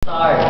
Start.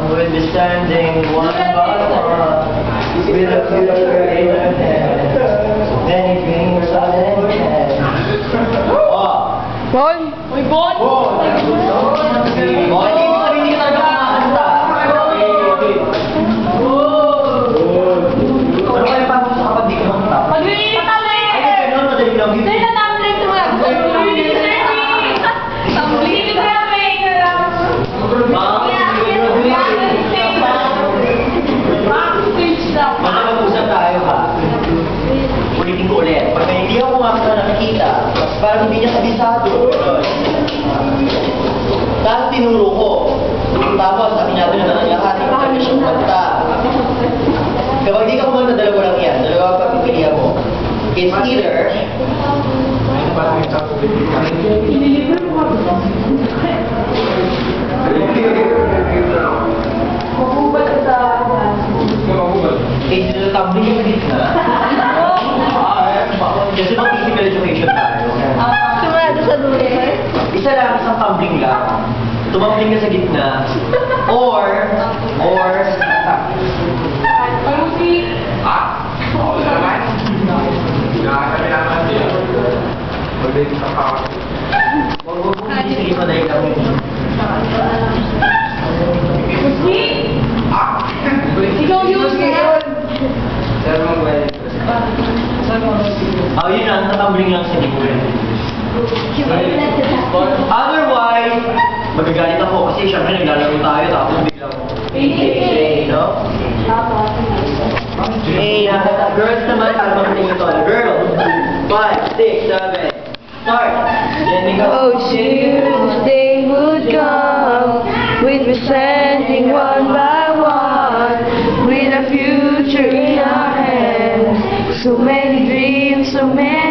We'll be standing one by one with a future in our hands, many dreams are in hand. Bon! Uy, Bon! Hindi ka talaga kumakanta. Ano kayo pa sa kapag di ka kumanta? Mag-iinit kami! Ay, ganun, madali lang. Sir, na-tumbling ito nga. Tumbling ito nga, Mag-usap tayo ha. Ulitin ko ulit. Pag hindi ako kumakanta nakikita, parang hindi niya kabisado. Tapos tinuro ko. Tapos sabi niya natin na lahat ng kanya siyang kumanta. Kapag hindi ka kumanta, dalawa lang yan. Dalawa ang pagpipilihan mo. It's either it's tumbling yung gitna. Kasi pag physical education tayo. Sumado sa dulo. Isa lang, isang tumbling lang. Tumambling ka sa gitna. Or hindi pa dahil lang yun. Ikaw yun ngayon. Yun lang, natumbling lang sa gitna. Otherwise, magagalit ako kasi syempre naglalaro tayo tapos biglang no? Girls naman, parang tingin ito. Girls, 5, 6, 7, start! Oh, should they would come with me standing one by one with a future in our hands. So many dreams, so many